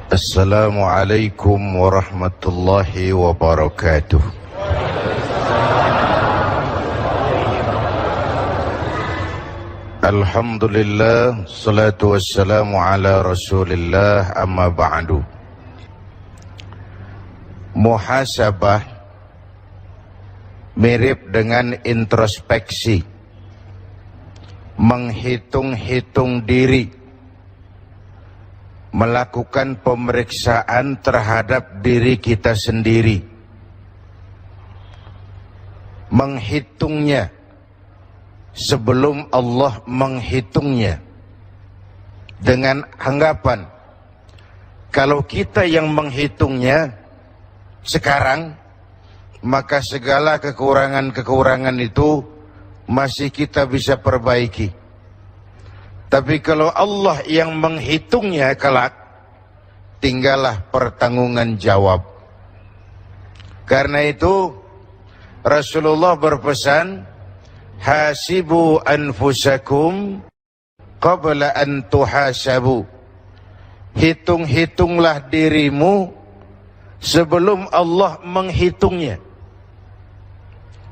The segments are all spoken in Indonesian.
Assalamualaikum warahmatullahi wabarakatuh. Alhamdulillah, salatu wassalamu ala rasulillah, amma ba'du. Muhasabah mirip dengan introspeksi, menghitung-hitung diri, melakukan pemeriksaan terhadap diri kita sendiri, menghitungnya sebelum Allah menghitungnya, dengan anggapan kalau kita yang menghitungnya sekarang, maka segala kekurangan-kekurangan itu masih kita bisa perbaiki. Tapi kalau Allah yang menghitungnya kelak, tinggallah pertanggungan jawab. Karena itu Rasulullah berpesan, hasibu anfusakum qabla an tuhasabu. Hitung-hitunglah dirimu sebelum Allah menghitungnya.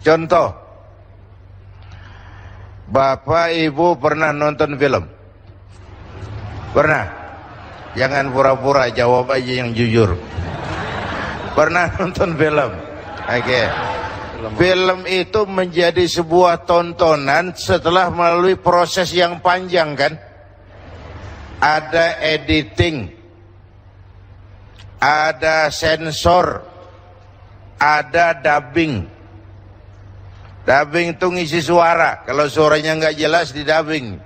Contoh, Bapak Ibu pernah nonton film? Pernah? Jangan pura-pura, jawab aja yang jujur. Pernah nonton film? Oke. Film itu menjadi sebuah tontonan setelah melalui proses yang panjang, kan? Ada editing, ada sensor, ada dubbing. Dubbing itu ngisi suara. Kalau suaranya nggak jelas, di dubbing.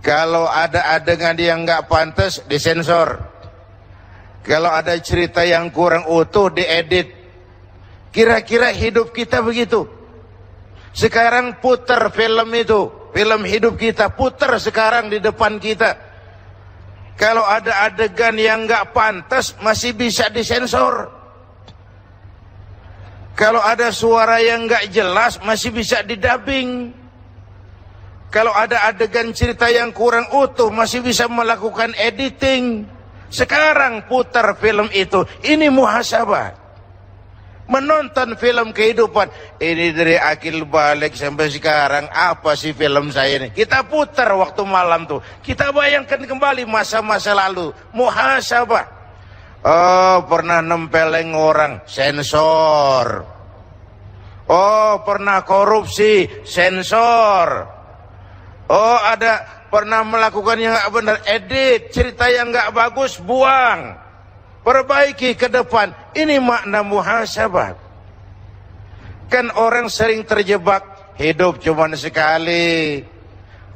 Kalau ada adegan yang nggak pantas, disensor. Kalau ada cerita yang kurang utuh, diedit. Kira-kira hidup kita begitu. Sekarang putar film itu, film hidup kita putar sekarang di depan kita. Kalau ada adegan yang nggak pantas, masih bisa disensor. Kalau ada suara yang nggak jelas, masih bisa didubbing. Kalau ada adegan cerita yang kurang utuh, masih bisa melakukan editing. Sekarang putar film itu, ini muhasabah. Menonton film kehidupan, ini dari akil balik sampai sekarang, apa sih film saya ini? Kita putar waktu malam tuh, kita bayangkan kembali masa-masa lalu, muhasabah. Oh, pernah nempeleng orang, sensor. Oh, pernah korupsi, sensor. Oh, ada pernah melakukan yang nggak benar, edit. Cerita yang nggak bagus, buang. Perbaiki ke depan. Ini makna muhasabah. Kan orang sering terjebak, hidup cuma sekali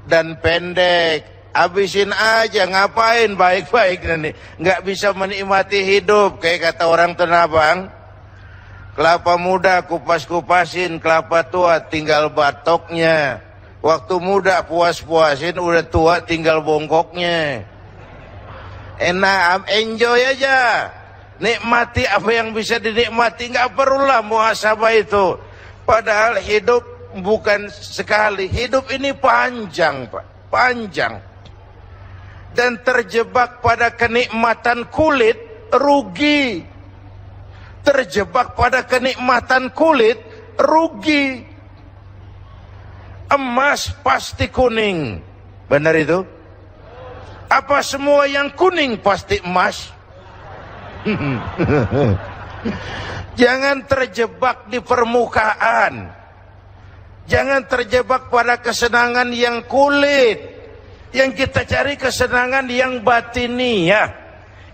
dan pendek. Habisin aja, ngapain baik-baik nanti. Nggak bisa menikmati hidup. Kayak kata orang Tanah Abang, kelapa muda kupas-kupasin, kelapa tua tinggal batoknya. Waktu muda puas-puasin, udah tua tinggal bongkoknya. Enak, enjoy aja. Nikmati apa yang bisa dinikmati, nggak perlulah muhasabah itu. Padahal hidup bukan sekali, hidup ini panjang, Pak, panjang. Dan terjebak pada kenikmatan kulit, rugi. Terjebak pada kenikmatan kulit, rugi. Emas pasti kuning, benar itu? Apa semua yang kuning pasti emas? Jangan terjebak di permukaan. Jangan terjebak pada kesenangan yang kulit. Yang kita cari kesenangan yang batiniah.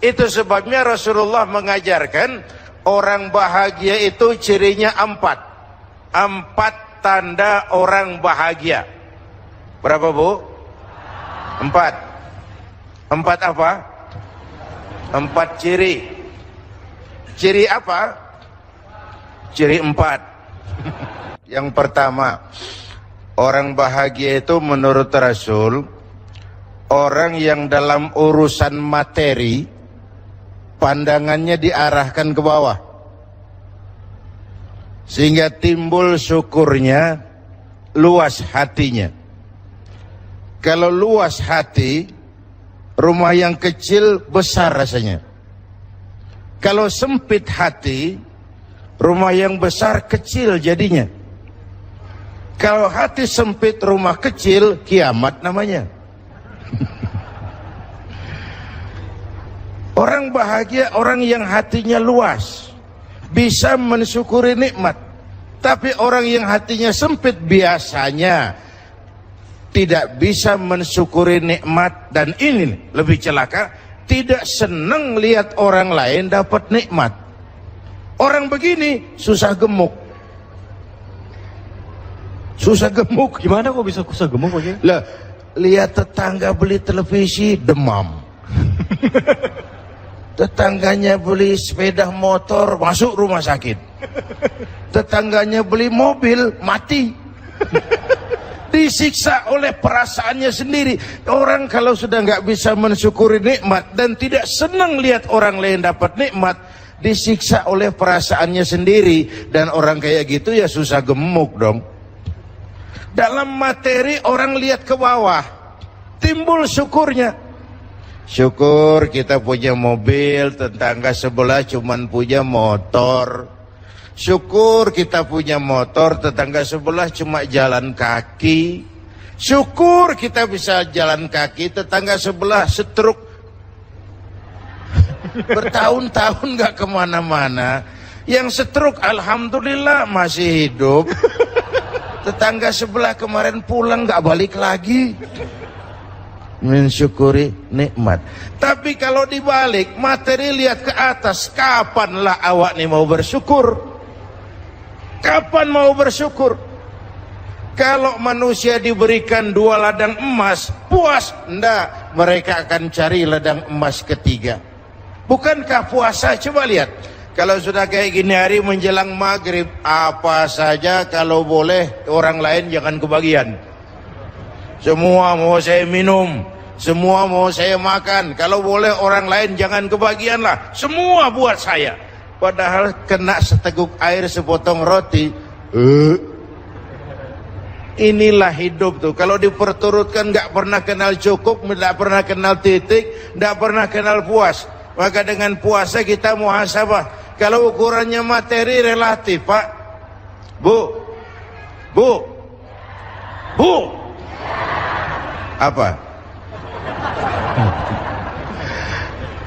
Itu sebabnya Rasulullah mengajarkan orang bahagia itu cirinya 4. 4 tanda orang bahagia. Berapa, Bu? 4. 4 apa? 4 ciri. Ciri apa? Ciri 4. Yang pertama, orang bahagia itu menurut Rasul, orang yang dalam urusan materi pandangannya diarahkan ke bawah, sehingga timbul syukurnya, luas hatinya. Kalau luas hati, Rumah yang kecil besar rasanya. Kalau sempit hati, rumah yang besar kecil jadinya. Kalau hati sempit, rumah kecil, kiamat namanya. Orang bahagia, orang yang hatinya luas, bisa mensyukuri nikmat. Tapi orang yang hatinya sempit biasanya tidak bisa mensyukuri nikmat. Dan ini lebih celaka, tidak senang lihat orang lain dapat nikmat. Orang begini susah gemuk. Susah gemuk. Gimana kok bisa susah gemuk, Pak Kiai? Lah, lihat tetangga beli televisi, demam. Tetangganya beli sepeda motor, masuk rumah sakit. Tetangganya beli mobil, mati. Disiksa oleh perasaannya sendiri. Orang kalau sudah nggak bisa mensyukuri nikmat dan tidak senang lihat orang lain dapat nikmat, disiksa oleh perasaannya sendiri. Dan orang kayak gitu ya susah gemuk dong. Dalam materi orang lihat ke bawah, timbul syukurnya. Syukur kita punya mobil, tetangga sebelah cuman punya motor. Syukur kita punya motor, tetangga sebelah cuma jalan kaki. Syukur kita bisa jalan kaki, tetangga sebelah stroke. Bertahun-tahun gak kemana-mana. Yang stroke alhamdulillah masih hidup. Tetangga sebelah kemarin pulang gak balik lagi. Mensyukuri nikmat. Tapi kalau dibalik, materi lihat ke atas, kapanlah awak nih mau bersyukur? Kapan mau bersyukur? Kalau manusia diberikan 2 ladang emas, puas? Enggak, mereka akan cari ladang emas ketiga. Bukankah puasa? Coba lihat. Kalau sudah kayak gini hari menjelang maghrib, apa saja kalau boleh orang lain jangan kebagian. Semua mau saya minum, semua mau saya makan. Kalau boleh orang lain jangan kebagianlah. Semua buat saya. Padahal kena seteguk air, sepotong roti. Inilah hidup tuh. Kalau diperturutkan nggak pernah kenal cukup, nggak pernah kenal titik, nggak pernah kenal puas. Maka dengan puasa kita muhasabah. Kalau ukurannya materi relatif, Pak. Bu. Apa?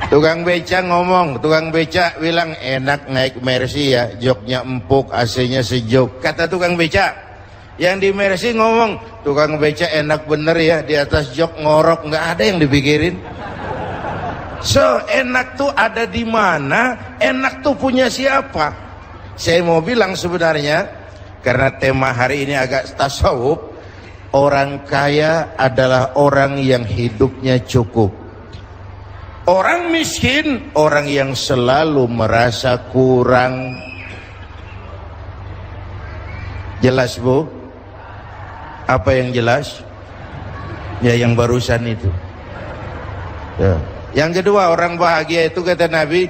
Tukang beca ngomong, tukang beca bilang enak naik Mercy ya, joknya empuk, AC-nya sejuk. Kata tukang beca, yang di Mercy ngomong, tukang beca enak bener ya, di atas jok ngorok, nggak ada yang dipikirin. So, enak tuh ada di mana? Enak tuh punya siapa? Saya mau bilang sebenarnya, karena tema hari ini agak tasawuf, orang kaya adalah orang yang hidupnya cukup. Orang miskin, orang yang selalu merasa kurang. Jelas, Bu? Apa yang jelas? Ya, yang barusan itu. Ya. Yang kedua, orang bahagia itu kata Nabi,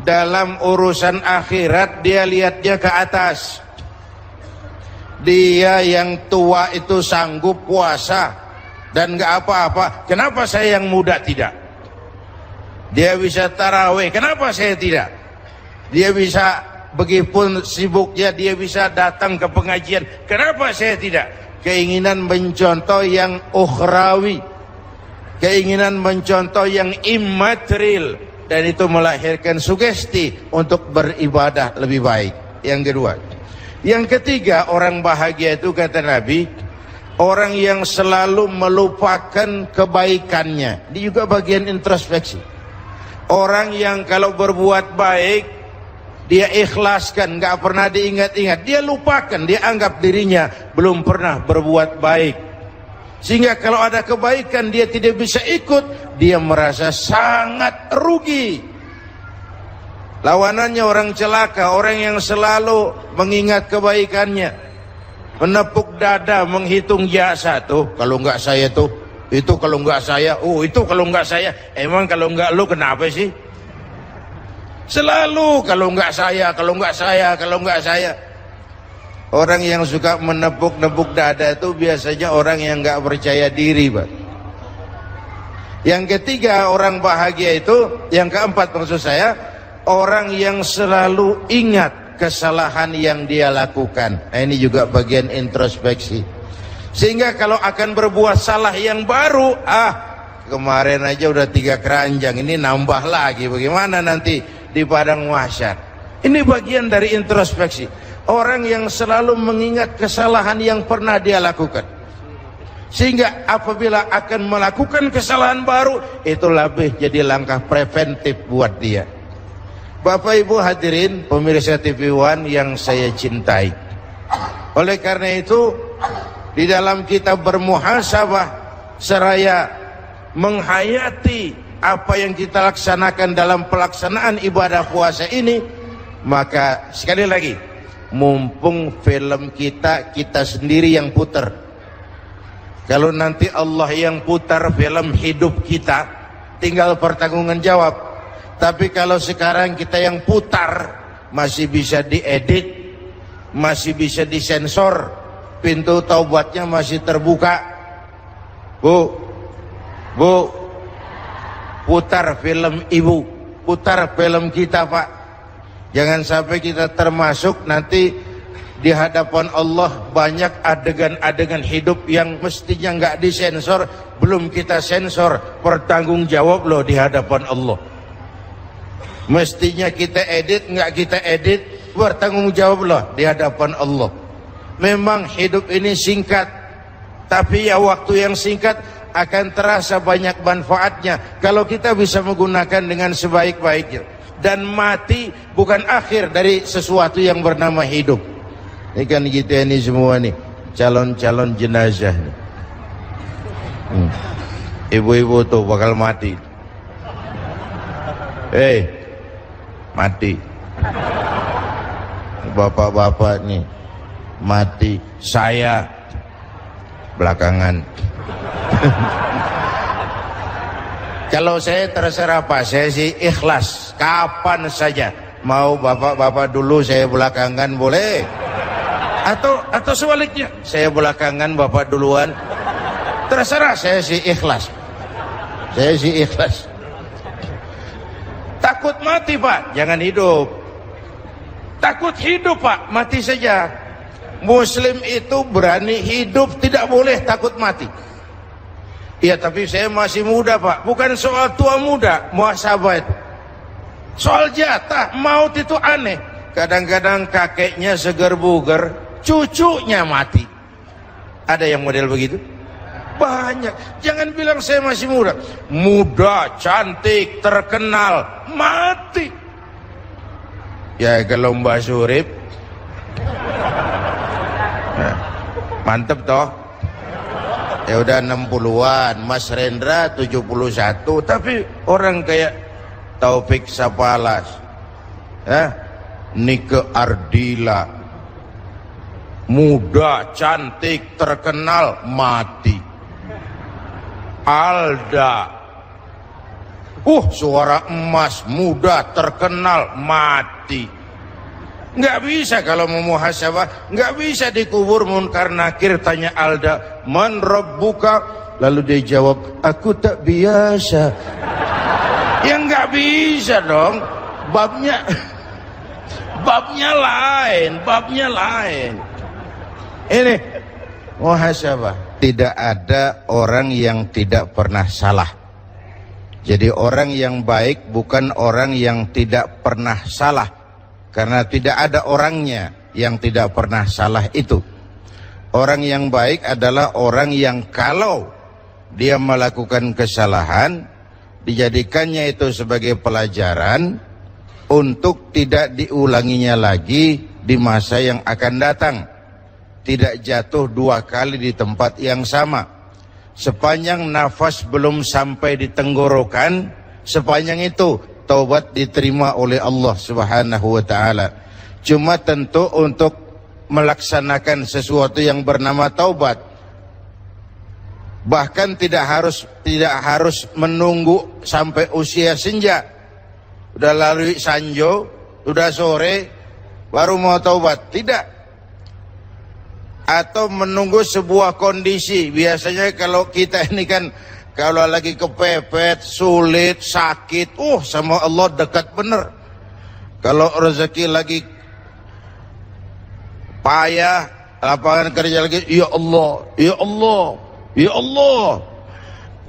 dalam urusan akhirat dia lihatnya ke atas. Dia yang tua itu sanggup puasa dan gak apa-apa. Kenapa saya yang muda tidak? Dia bisa tarawih, kenapa saya tidak? Dia bisa, begipun sibuknya, dia bisa datang ke pengajian, kenapa saya tidak? Keinginan mencontoh yang ukhrawi, keinginan mencontoh yang immaterial, dan itu melahirkan sugesti untuk beribadah lebih baik. Yang kedua. Yang ketiga, orang bahagia itu kata Nabi, orang yang selalu melupakan kebaikannya. Ini juga bagian introspeksi. Orang yang kalau berbuat baik, dia ikhlaskan, gak pernah diingat-ingat. Dia lupakan, dia anggap dirinya belum pernah berbuat baik. Sehingga kalau ada kebaikan dia tidak bisa ikut, dia merasa sangat rugi. Lawanannya orang celaka, orang yang selalu mengingat kebaikannya, menepuk dada, menghitung jasa. Tuh kalau nggak saya tuh, itu kalau nggak saya, itu kalau nggak saya. Emang kalau nggak lu kenapa sih? Selalu kalau nggak saya, kalau nggak saya, kalau nggak saya. Orang yang suka menepuk-nepuk dada itu biasanya orang yang nggak percaya diri, Pak. Yang ketiga, orang bahagia itu, yang keempat maksud saya, orang yang selalu ingat kesalahan yang dia lakukan. Nah, ini juga bagian introspeksi. Sehingga kalau akan berbuat salah yang baru, kemarin aja udah 3 keranjang, ini nambah lagi, bagaimana nanti di padang mahsyar. Ini bagian dari introspeksi. Orang yang selalu mengingat kesalahan yang pernah dia lakukan, sehingga apabila akan melakukan kesalahan baru, itu lebih jadi langkah preventif buat dia. Bapak Ibu hadirin pemirsa TV One yang saya cintai, oleh karena itu di dalam kita bermuhasabah seraya menghayati apa yang kita laksanakan dalam pelaksanaan ibadah puasa ini, maka sekali lagi, mumpung film kita sendiri yang putar. Kalau nanti Allah yang putar film hidup kita, tinggal pertanggungan jawab. Tapi kalau sekarang kita yang putar, masih bisa diedit, masih bisa disensor, pintu taubatnya masih terbuka. Bu, putar film ibu, putar film kita Pak. Jangan sampai kita termasuk nanti di hadapan Allah banyak adegan-adegan hidup yang mestinya nggak disensor, belum kita sensor, bertanggung jawab loh di hadapan Allah. Mestinya kita edit, nggak kita edit, bertanggung jawab loh di hadapan Allah. Memang hidup ini singkat, tapi ya waktu yang singkat akan terasa banyak manfaatnya kalau kita bisa menggunakan dengan sebaik-baiknya. Dan mati bukan akhir dari sesuatu yang bernama hidup. Ini kan kita ini semua nih calon-calon jenazah nih. Ibu-ibu tuh bakal mati. Mati. Bapak-bapak nih mati. Saya belakangan. Kalau saya terserah Pak, saya sih ikhlas kapan saja. Mau bapak-bapak dulu, saya belakangan boleh. Atau sebaliknya, saya belakangan bapak duluan. Terserah, saya sih ikhlas. Saya sih ikhlas. Takut mati Pak, jangan hidup. Takut hidup Pak, mati saja. Muslim itu berani hidup, tidak boleh takut mati. Ya tapi saya masih muda Pak. Bukan soal tua muda, muhasabah itu. Soal jatah, maut itu aneh. Kadang-kadang kakeknya seger buger, cucunya mati. Ada yang model begitu? Banyak. Jangan bilang saya masih muda. Muda, cantik, terkenal, mati. Ya kalau Mbak Surip, nah, mantep toh. Ya udah 60-an, Mas Rendra 71, tapi orang kayak Taufik Sapalas, Nike Ardila, muda, cantik, terkenal, mati. Alda, suara emas, muda, terkenal, mati. Nggak bisa kalau mau muhasabah, nggak bisa dikubur Munkar Nakir. Tanya Alda, man rabbuka? Lalu dia jawab, aku tak biasa. Ya nggak bisa dong, babnya lain. Ini muhasabah. Tidak ada orang yang tidak pernah salah. Jadi orang yang baik bukan orang yang tidak pernah salah, karena tidak ada orangnya yang tidak pernah salah itu. Orang yang baik adalah orang yang kalau dia melakukan kesalahan, dijadikannya itu sebagai pelajaran untuk tidak diulanginya lagi di masa yang akan datang. Tidak jatuh 2 kali di tempat yang sama. Sepanjang nafas belum sampai di tenggorokan, sepanjang itu taubat diterima oleh Allah Subhanahu wa taala. Cuma tentu untuk melaksanakan sesuatu yang bernama taubat, bahkan tidak harus menunggu sampai usia senja. Udah lalui sanjo, udah sore baru mau taubat, tidak. Atau menunggu sebuah kondisi. Biasanya kalau kita ini kan Kalau lagi kepepet, sulit, sakit, sama Allah dekat bener. Kalau rezeki lagi payah, lapangan kerja lagi, ya Allah, ya Allah, ya Allah.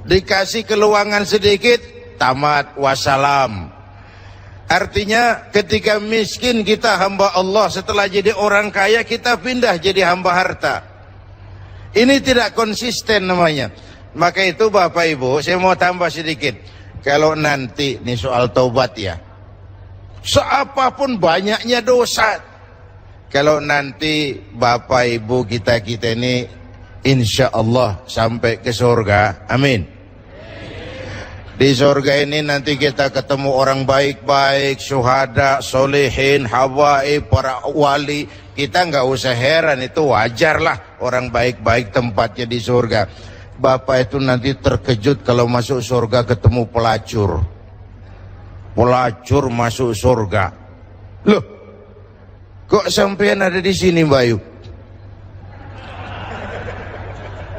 Dikasih keluangan sedikit, tamat, wassalam. Artinya ketika miskin kita hamba Allah, setelah jadi orang kaya kita pindah jadi hamba harta. Ini tidak konsisten namanya. Maka itu Bapak Ibu, saya mau tambah sedikit. Kalau nanti, ini soal taubat ya, seapapun banyaknya dosa, kalau nanti Bapak Ibu kita ini insya Allah sampai ke surga, amin. Di surga ini nanti kita ketemu orang baik-baik, syuhada, solehin, habaib, para wali. Kita nggak usah heran, itu wajar lah orang baik-baik tempatnya di surga. Bapak itu nanti terkejut kalau masuk surga ketemu pelacur. Pelacur masuk surga. Loh, kok sampean ada di sini, Bayu?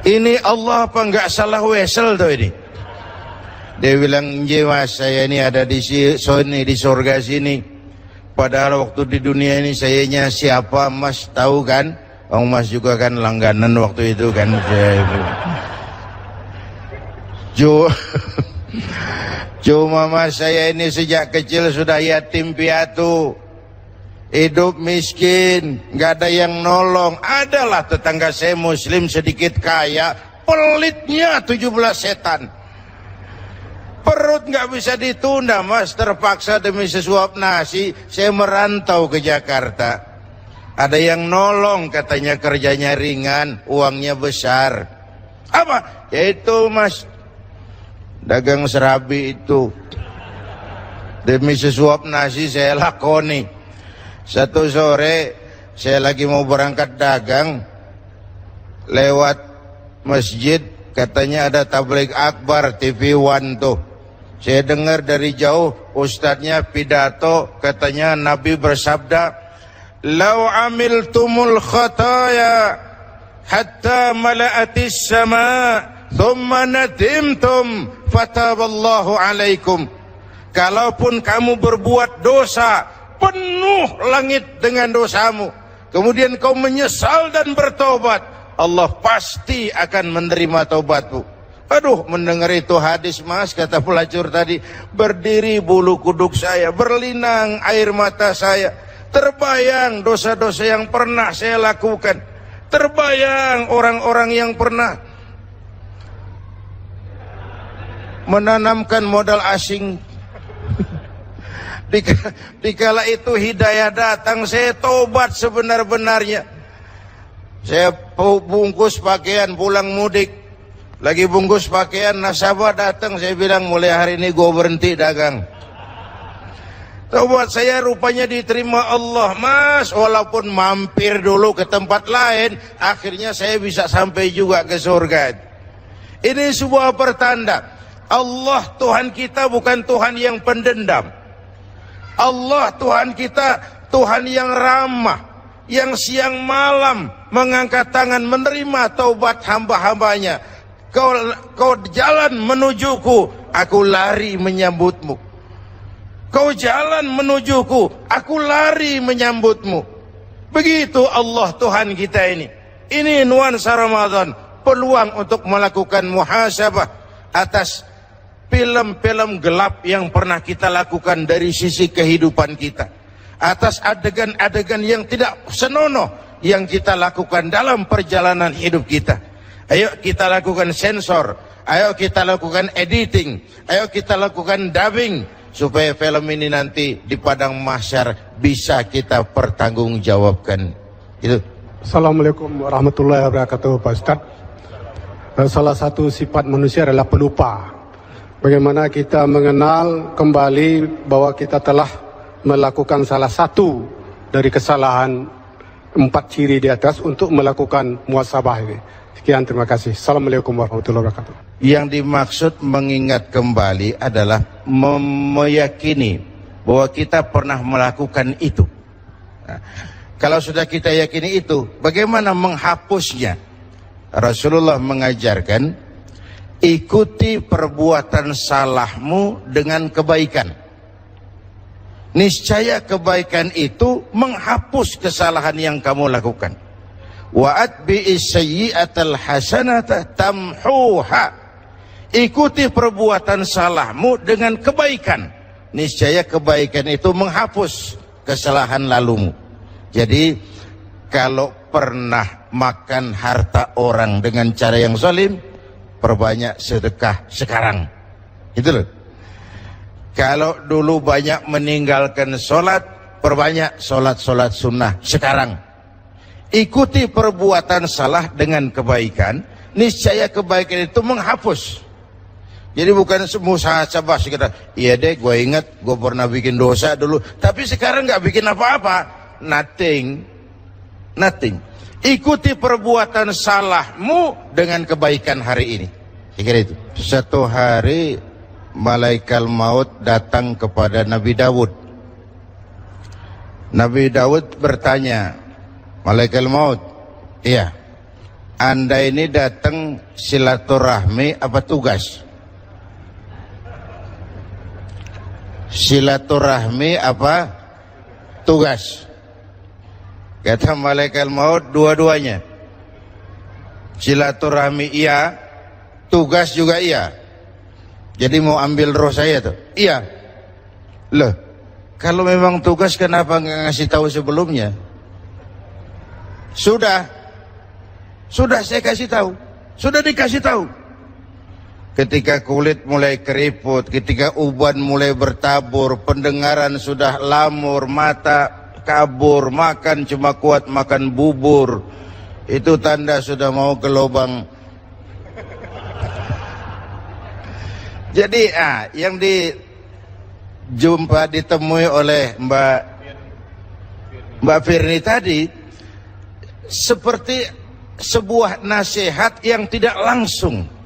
Ini Allah apa nggak salah wesel tuh ini? Dia bilang, Mas, saya ini ada di sini, di surga sini. Padahal waktu di dunia ini sayanya siapa, Mas tahu kan? Mas juga kan langganan waktu itu kan. Cuma Mas, saya ini sejak kecil sudah yatim piatu, hidup miskin, nggak ada yang nolong. Adalah tetangga saya muslim sedikit kaya, pelitnya 17 setan. Perut nggak bisa ditunda, Mas, terpaksa demi sesuap nasi saya merantau ke Jakarta. Ada yang nolong, katanya kerjanya ringan, uangnya besar. Apa? Yaitu, Mas, dagang serabi itu. Demi sesuap nasi saya lakoni. Satu sore saya lagi mau berangkat dagang, lewat masjid, katanya ada tabligh akbar TV One tuh. Saya dengar dari jauh, ustadznya pidato, katanya Nabi bersabda, "Lau amiltumul khataya hatta mala'atis sama, thumma nadimtum fataballahu alaikum." Kalaupun kamu berbuat dosa, penuh langit dengan dosamu, kemudian kau menyesal dan bertobat, Allah pasti akan menerima taubatmu. Aduh, mendengar itu hadis, Mas, kata pelacur tadi, berdiri bulu kuduk saya, berlinang air mata saya. Terbayang dosa-dosa yang pernah saya lakukan, terbayang orang-orang yang pernah menanamkan modal asing. Dikala itu hidayah datang, saya tobat sebenar-benarnya. Saya bungkus pakaian pulang mudik, lagi bungkus pakaian, nasabah datang, saya bilang mulai hari ini gue berhenti dagang. Tobat saya rupanya diterima Allah, Mas, walaupun mampir dulu ke tempat lain, akhirnya saya bisa sampai juga ke surga. Ini sebuah pertanda Allah Tuhan kita bukan Tuhan yang pendendam. Allah Tuhan kita Tuhan yang ramah, yang siang malam mengangkat tangan menerima taubat hamba-hambanya. Kau jalan menujuku, aku lari menyambutmu. Kau jalan menujuku, aku lari menyambutmu. Begitu Allah Tuhan kita ini. Ini nuansa Ramadan, peluang untuk melakukan muhasabah atas film-film gelap yang pernah kita lakukan dari sisi kehidupan kita, atas adegan-adegan yang tidak senonoh yang kita lakukan dalam perjalanan hidup kita. Ayo kita lakukan sensor, ayo kita lakukan editing, ayo kita lakukan dubbing, supaya film ini nanti di padang mahsyar bisa kita pertanggungjawabkan. Itu. Assalamualaikum warahmatullahi wabarakatuh, Pak Ustaz. Salah satu sifat manusia adalah pelupa. Bagaimana kita mengenal kembali bahwa kita telah melakukan salah satu dari kesalahan 4 ciri di atas untuk melakukan muhasabah ini. Sekian, terima kasih. Assalamualaikum warahmatullahi wabarakatuh. Yang dimaksud mengingat kembali adalah meyakini bahwa kita pernah melakukan itu. Nah, kalau sudah kita yakini itu, bagaimana menghapusnya? Rasulullah mengajarkan, ikuti perbuatan salahmu dengan kebaikan. Niscaya kebaikan itu menghapus kesalahan yang kamu lakukan. Wa atbi'is sayyi'atal hasanata tamhuha. Ikuti perbuatan salahmu dengan kebaikan. Niscaya kebaikan itu menghapus kesalahan lalumu. Jadi kalau pernah makan harta orang dengan cara yang zalim, perbanyak sedekah sekarang. Itu loh. Kalau dulu banyak meninggalkan sholat, perbanyak sholat sunnah sekarang. Ikuti perbuatan salah dengan kebaikan, niscaya kebaikan itu menghapus. Jadi bukan muhasabah sekedar, iya deh gue ingat gue pernah bikin dosa dulu, tapi sekarang nggak bikin apa-apa. Nothing. Ikuti perbuatan salahmu dengan kebaikan hari ini. Saya kira itu. Satu hari malaikat maut datang kepada Nabi Daud. Nabi Daud bertanya, malaikat maut, iya, Anda ini datang silaturahmi apa tugas? Silaturahmi apa tugas? Kata malaikat maut, dua-duanya. Silaturahmi iya, tugas juga iya. Jadi mau ambil roh saya tuh? Iya. Loh, kalau memang tugas kenapa nggak ngasih tahu sebelumnya? Sudah saya kasih tahu, sudah dikasih tahu. Ketika kulit mulai keriput, ketika uban mulai bertabur, pendengaran sudah lamur, mata kabur, makan cuma kuat makan bubur, itu tanda sudah mau ke lubang. Jadi yang ditemui oleh Mbak Firni tadi seperti sebuah nasihat yang tidak langsung.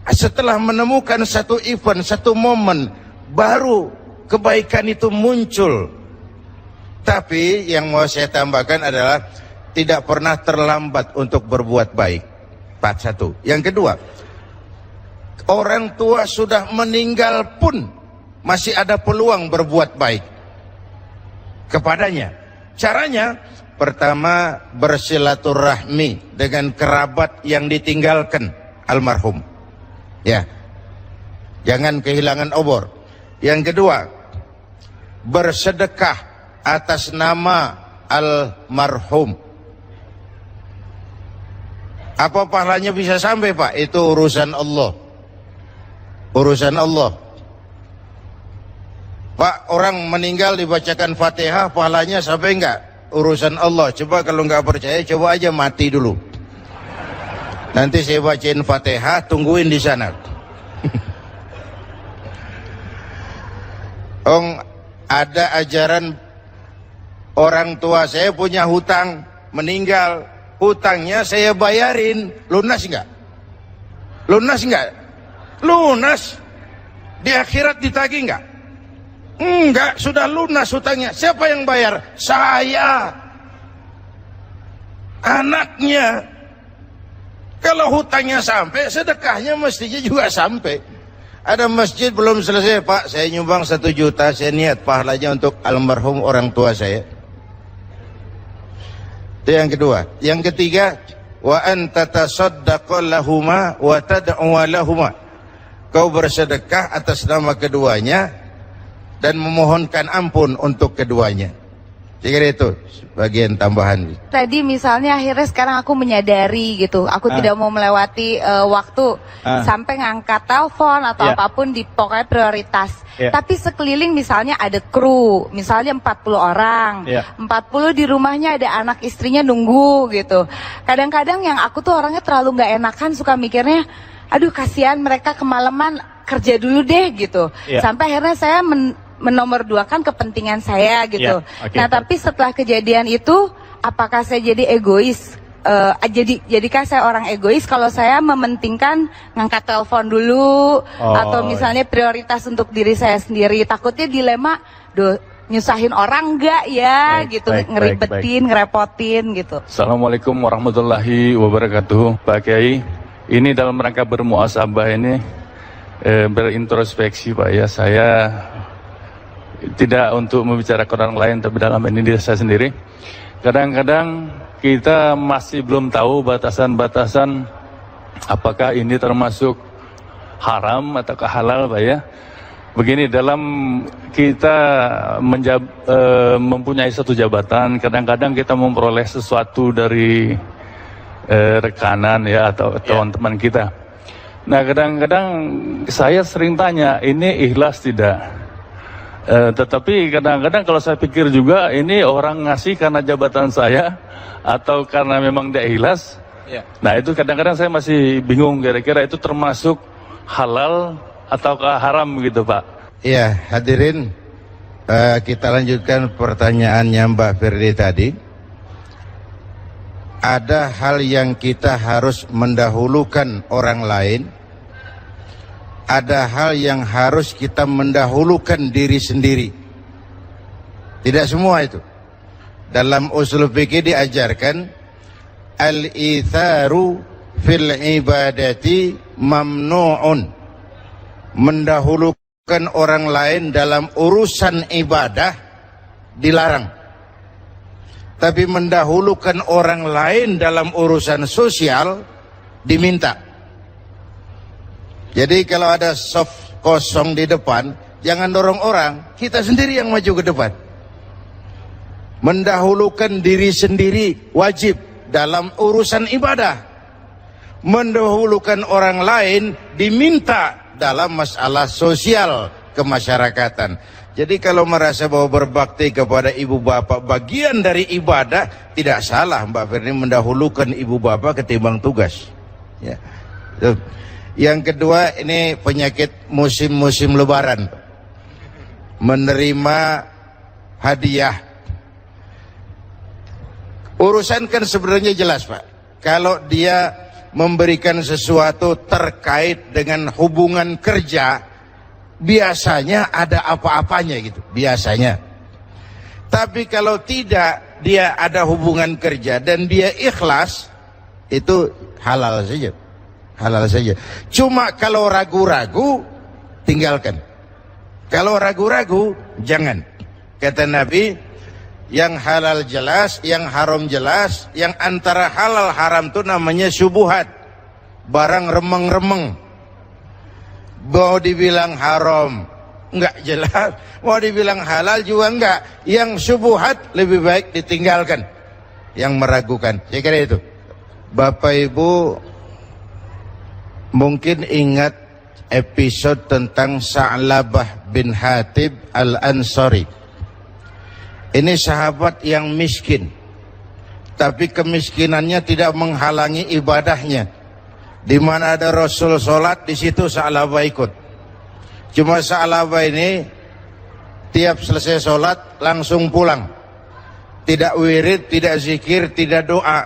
Setelah menemukan satu event, satu momen, baru kebaikan itu muncul. Tapi yang mau saya tambahkan adalah tidak pernah terlambat untuk berbuat baik. Part satu. Yang kedua, orang tua sudah meninggal pun masih ada peluang berbuat baik kepadanya. Caranya, pertama bersilaturahmi dengan kerabat yang ditinggalkan almarhum. Ya, jangan kehilangan obor. Yang kedua, bersedekah atas nama almarhum. Apa pahalanya bisa sampai, Pak? Itu urusan Allah. Urusan Allah. Pak, orang meninggal dibacakan Fatihah, pahalanya sampai enggak? Urusan Allah. Coba kalau enggak percaya, coba aja mati dulu. Nanti saya bacain Fatihah, tungguin di sana. Ada ajaran orang tua saya punya hutang, meninggal, hutangnya saya bayarin, lunas enggak? Lunas enggak? Lunas. Di akhirat ditagih enggak? Enggak, sudah lunas hutangnya. Siapa yang bayar? Saya. Anaknya. Kalau hutangnya sampai, sedekahnya mestinya juga sampai. Ada masjid belum selesai, Pak, saya nyumbang 1 juta, saya niat pahalanya untuk almarhum orang tua saya. Itu yang kedua. Yang ketiga, wa anta tasaddaqu lahuma wa tad'u lahuma. Kau bersedekah atas nama keduanya dan memohonkan ampun untuk keduanya. Jadi itu bagian tambahan. Tadi misalnya akhirnya sekarang aku menyadari gitu, aku tidak mau melewati waktu sampai ngangkat telepon atau apapun di pokoknya prioritas. Tapi sekeliling misalnya ada kru, misalnya 40 orang, 40 di rumahnya ada anak istrinya nunggu gitu. Kadang-kadang yang aku tuh orangnya terlalu nggak enakan, suka mikirnya, aduh kasihan mereka kemalaman, kerja dulu deh gitu. Sampai akhirnya saya menomorduakan kepentingan saya gitu. Nah tapi setelah kejadian itu, apakah saya jadi egois? Jadikah saya orang egois kalau saya mementingkan ngangkat telepon dulu, atau misalnya prioritas untuk diri saya sendiri? Takutnya dilema, nyusahin orang enggak ya gitu, ngeribetin, ngerepotin gitu. Assalamualaikum warahmatullahi wabarakatuh, Pak Kiai. ini dalam rangka bermuasabah ini berintrospeksi Pak ya. Saya tidak untuk membicarakan orang lain, tapi dalam ini diri saya sendiri. Kadang-kadang kita masih belum tahu batasan-batasan apakah ini termasuk haram atau halal Pak ya. Begini, dalam kita mempunyai satu jabatan, kadang-kadang kita memperoleh sesuatu dari rekanan ya atau teman-teman kita. Nah, kadang-kadang saya sering tanya, ini ikhlas tidak? Tetapi kadang-kadang kalau saya pikir juga, ini orang ngasih karena jabatan saya atau karena memang dia ikhlas. Nah, itu kadang-kadang saya masih bingung, kira-kira itu termasuk halal ataukah haram gitu Pak? Ya, hadirin, kita lanjutkan pertanyaannya Mbak Firdi tadi. Ada hal yang kita harus mendahulukan orang lain, ada hal yang harus kita mendahulukan diri sendiri. Tidak semua itu. Dalam usul fikih diajarkan al-itharu fil ibadati mamnu'un. Mendahulukan orang lain dalam urusan ibadah dilarang. Tapi mendahulukan orang lain dalam urusan sosial diminta. Jadi kalau ada soft kosong di depan, jangan dorong orang, kita sendiri yang maju ke depan. Mendahulukan diri sendiri wajib dalam urusan ibadah. Mendahulukan orang lain diminta dalam masalah sosial kemasyarakatan. Jadi kalau merasa bahwa berbakti kepada ibu bapak bagian dari ibadah, tidak salah Mbak Firdi mendahulukan ibu bapak ketimbang tugas. Ya. Yang kedua, ini penyakit musim-musim lebaran. Menerima hadiah. Urusan kan sebenarnya jelas Pak. Kalau dia memberikan sesuatu terkait dengan hubungan kerja, biasanya ada apa-apanya gitu, biasanya. Tapi kalau tidak, dia ada hubungan kerja dan dia ikhlas, itu halal saja, halal saja. Cuma kalau ragu-ragu, tinggalkan. Kalau ragu-ragu, jangan. Kata Nabi, yang halal jelas, yang haram jelas, yang antara halal haram itu namanya syubhat, barang remeng-remeng. Mau dibilang haram enggak jelas, mau dibilang halal juga enggak. Yang syubhat lebih baik ditinggalkan, yang meragukan. Saya kira itu. Bapak Ibu mungkin ingat episode tentang Sa'labah bin Hatib Al-Ansari. Ini sahabat yang miskin, tapi kemiskinannya tidak menghalangi ibadahnya. Di mana ada Rasul sholat, di situ Sa'labah ikut. Cuma Sa'labah ini tiap selesai sholat langsung pulang, tidak wirid, tidak zikir, tidak doa.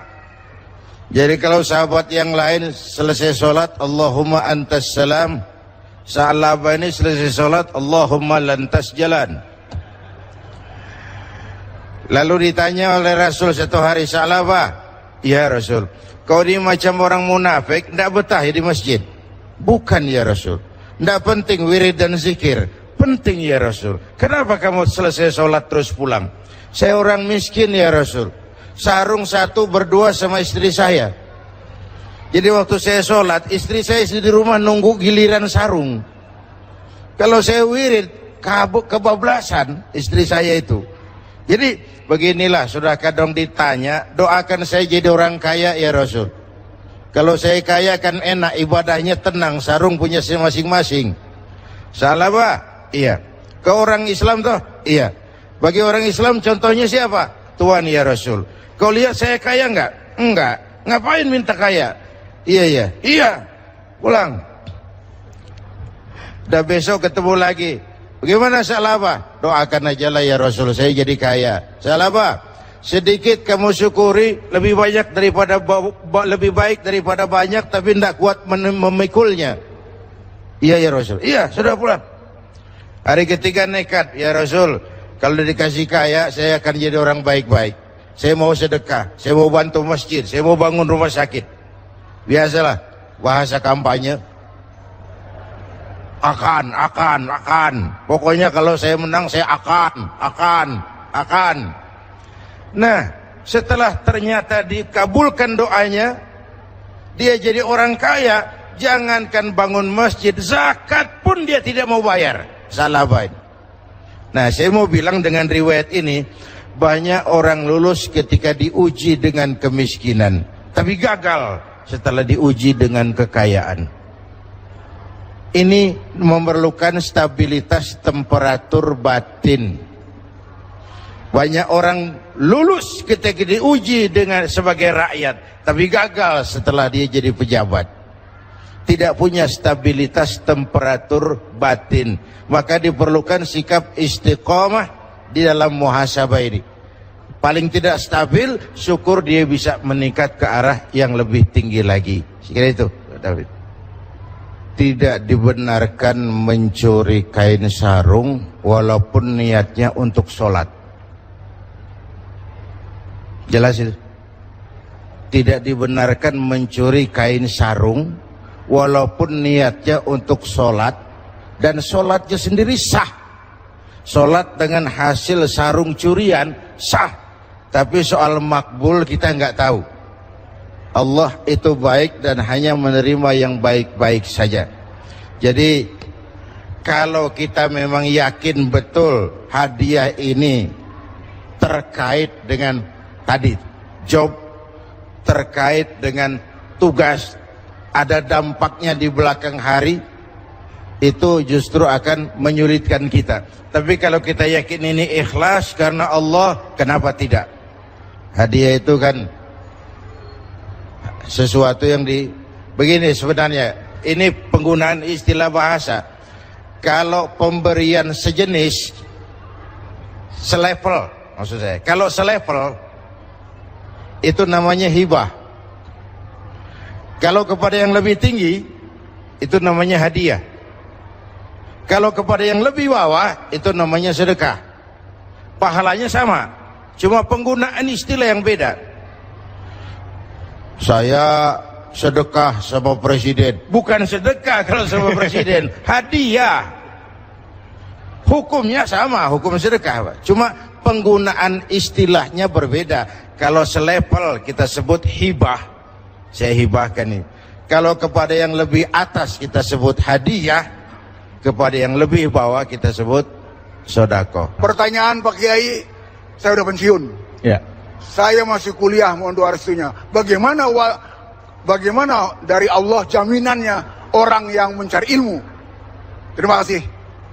Jadi kalau sahabat yang lain selesai sholat Allahumma antas salam, Sa'labah ini selesai sholat Allahumma lantas jalan. Lalu ditanya oleh Rasul satu hari, Sa'labah, ya Rasul, kau ini macam orang munafik, tidak betah di masjid. Bukan ya Rasul, tidak penting wirid dan zikir. Penting ya Rasul. Kenapa kamu selesai sholat terus pulang? Saya orang miskin ya Rasul, sarung satu berdua sama istri saya. Jadi waktu saya sholat, istri saya di rumah nunggu giliran sarung. Kalau saya wirid, kebablasan istri saya itu. Jadi beginilah, sudah kadang ditanya, doakan saya jadi orang kaya ya Rasul. Kalau saya kaya kan enak, ibadahnya tenang, sarung punya masing-masing. Sa'labah, iya. Ke orang Islam toh, iya. Bagi orang Islam contohnya siapa? Tuhan ya Rasul. Kau lihat saya kaya enggak? Enggak. Ngapain minta kaya? Iya. Pulang. Dah besok ketemu lagi. Bagaimana Sa'labah? Doakan aja lah ya Rasul, saya jadi kaya. Sa'labah, sedikit kamu syukuri, lebih baik daripada banyak, tapi tidak kuat memikulnya. Iya ya Rasul. Iya, sudah pulang. Hari ketiga nekat, ya Rasul, kalau dikasih kaya, saya akan jadi orang baik-baik. Saya mau sedekah, saya mau bantu masjid, saya mau bangun rumah sakit. Biasalah. bahasa kampanye. Akan. Pokoknya kalau saya menang saya akan. Nah, setelah ternyata dikabulkan doanya, dia jadi orang kaya, jangankan bangun masjid, zakat pun dia tidak mau bayar. Salah baik. Nah, saya mau bilang dengan riwayat ini, banyak orang lulus ketika diuji dengan kemiskinan, tapi gagal setelah diuji dengan kekayaan. Ini memerlukan stabilitas temperatur batin. Banyak orang lulus ketika diuji dengan sebagai rakyat, tapi gagal setelah dia jadi pejabat. Tidak punya stabilitas temperatur batin. Maka diperlukan sikap istiqomah di dalam muhasabah ini. Paling tidak stabil, syukur dia bisa meningkat ke arah yang lebih tinggi lagi. Sekira itu, David. Tidak dibenarkan mencuri kain sarung walaupun niatnya untuk sholat. Jelas itu? Tidak dibenarkan mencuri kain sarung walaupun niatnya untuk sholat, dan sholatnya sendiri sah. Sholat dengan hasil sarung curian sah, tapi soal makbul kita nggak tahu. Allah itu baik dan hanya menerima yang baik-baik saja. Jadi kalau kita memang yakin betul hadiah ini terkait dengan tadi job, terkait dengan tugas, ada dampaknya di belakang hari, itu justru akan menyulitkan kita. Tapi kalau kita yakin ini ikhlas karena Allah, kenapa tidak? Hadiah itu kan sesuatu yang begini sebenarnya, ini penggunaan istilah bahasa. Kalau pemberian sejenis, selevel, maksud saya, kalau selevel itu namanya hibah. Kalau kepada yang lebih tinggi itu namanya hadiah. Kalau kepada yang lebih bawah itu namanya sedekah. Pahalanya sama, cuma penggunaan istilah yang beda. Saya sedekah sama presiden. Bukan sedekah kalau sama presiden, hadiah. Hukumnya sama, hukum sedekah, Pak. Cuma penggunaan istilahnya berbeda. Kalau selevel kita sebut hibah, saya hibahkan ini. Kalau kepada yang lebih atas kita sebut hadiah, kepada yang lebih bawah kita sebut sedekah. Pertanyaan Pak Kiai, saya udah pensiun. Ya. Saya masih kuliah, mohon doa restunya. Bagaimana dari Allah jaminannya orang yang mencari ilmu? Terima kasih.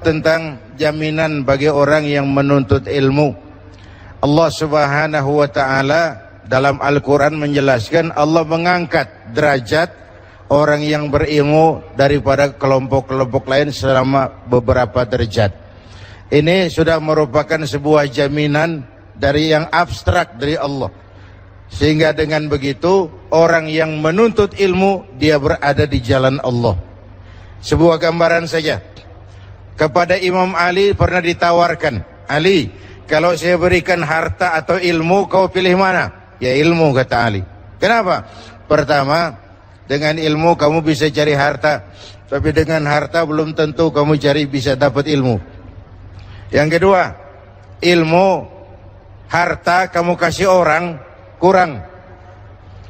Tentang jaminan bagi orang yang menuntut ilmu, Allah Subhanahu wa ta'ala dalam Al-Quran menjelaskan Allah mengangkat derajat orang yang berilmu daripada kelompok-kelompok lain selama beberapa derajat. Ini sudah merupakan sebuah jaminan dari yang abstrak dari Allah, sehingga dengan begitu orang yang menuntut ilmu dia berada di jalan Allah. Sebuah gambaran saja, kepada Imam Ali pernah ditawarkan, Ali, kalau saya berikan harta atau ilmu, kau pilih mana? Ya ilmu, kata Ali. Kenapa? Pertama, dengan ilmu kamu bisa cari harta, tapi dengan harta belum tentu kamu bisa dapat ilmu. Yang kedua, ilmu harta kamu kasih orang kurang,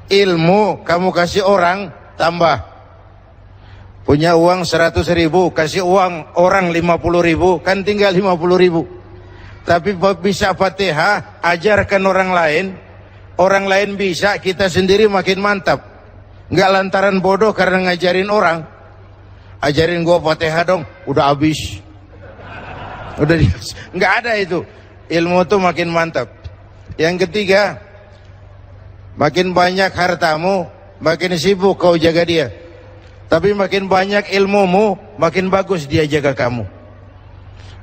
ilmu kamu kasih orang tambah. Punya uang 100.000, kasih uang orang 50.000, kan tinggal 50.000. Tapi bisa Fatihah, ajarkan orang lain bisa, kita sendiri makin mantap. Nggak lantaran bodoh karena ngajarin orang. Ajarin gua Fatihah dong, udah habis. Udah nggak ada itu. Ilmu tuh makin mantap. Yang ketiga, makin banyak hartamu, makin sibuk kau jaga dia. Tapi makin banyak ilmumu, makin bagus dia jaga kamu.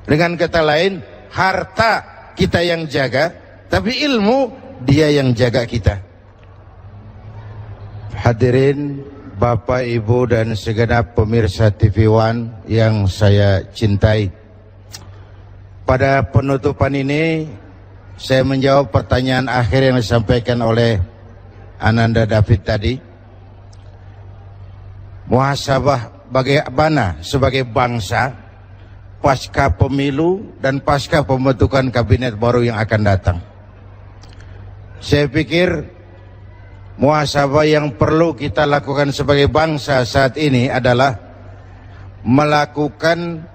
Dengan kata lain, harta kita yang jaga, tapi ilmu dia yang jaga kita. Hadirin Bapak, Ibu, dan segenap pemirsa TV One yang saya cintai, pada penutupan ini saya menjawab pertanyaan akhir yang disampaikan oleh Ananda David tadi. muhasabah bagaimana sebagai bangsa pasca pemilu dan pasca pembentukan kabinet baru yang akan datang. Saya pikir muhasabah yang perlu kita lakukan sebagai bangsa saat ini adalah melakukan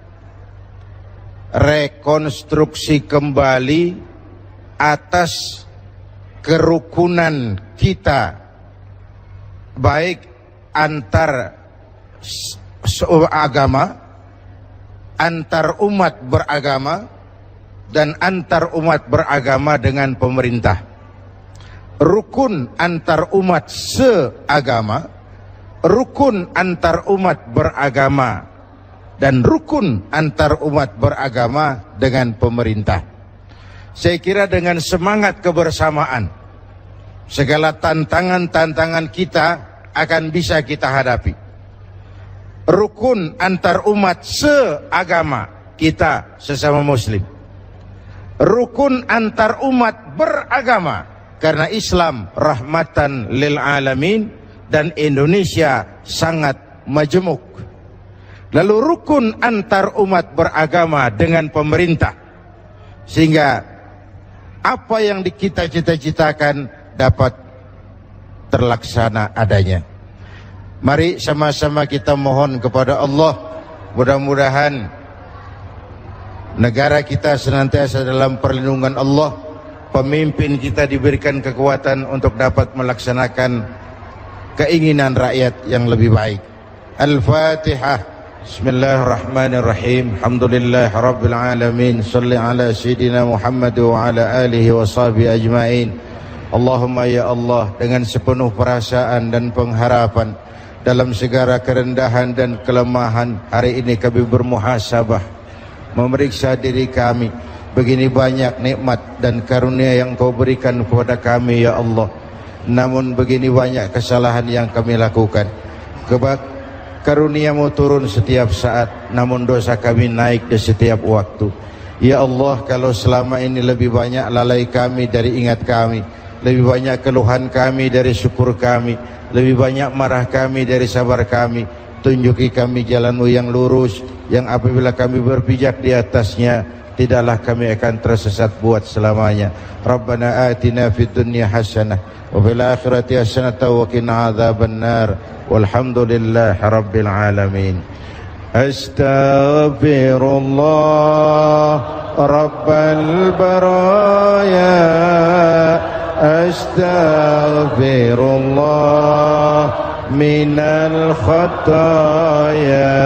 rekonstruksi kembali atas kerukunan kita, baik antar agama, antar umat beragama, dan antar umat beragama dengan pemerintah. Rukun antar umat seagama, rukun antar umat beragama, dan rukun antar umat beragama dengan pemerintah. Saya kira dengan semangat kebersamaan, segala tantangan-tantangan kita akan bisa kita hadapi. Rukun antar umat seagama kita sesama muslim, rukun antar umat beragama, karena Islam rahmatan lil alamin dan Indonesia sangat majemuk. Lalu rukun antar umat beragama dengan pemerintah, sehingga apa yang kita cita-citakan dapat terlaksana adanya. Mari sama-sama kita mohon kepada Allah, mudah-mudahan negara kita senantiasa dalam perlindungan Allah, pemimpin kita diberikan kekuatan untuk dapat melaksanakan keinginan rakyat yang lebih baik. Al-Fatihah. Bismillahirrahmanirrahim. Alhamdulillah Rabbil Alamin. Salli ala Sayyidina Muhammad wa ala alihi wa sahbihi ajma'in. Allahumma ya Allah, dengan sepenuh perasaan dan pengharapan, dalam segala kerendahan dan kelemahan, hari ini kami bermuhasabah, memeriksa diri kami. Begini banyak nikmat dan karunia yang Kau berikan kepada kami ya Allah, namun begini banyak kesalahan yang kami lakukan. Karuniamu turun setiap saat, namun dosa kami naik di setiap waktu. Ya Allah, kalau selama ini lebih banyak lalai kami dari ingat kami, lebih banyak keluhan kami dari syukur kami, lebih banyak marah kami dari sabar kami, tunjuki kami jalan-Mu yang lurus, yang apabila kami berpijak di atasnya, tidaklah kami akan tersesat buat selamanya. Rabbana atina fid dunya hasanah wa fil akhirati hasanah wa qina adzabannar. Walhamdulillahi rabbil alamin. Astaghfirullah rabbal baraya, astaghfirullah minal khataya.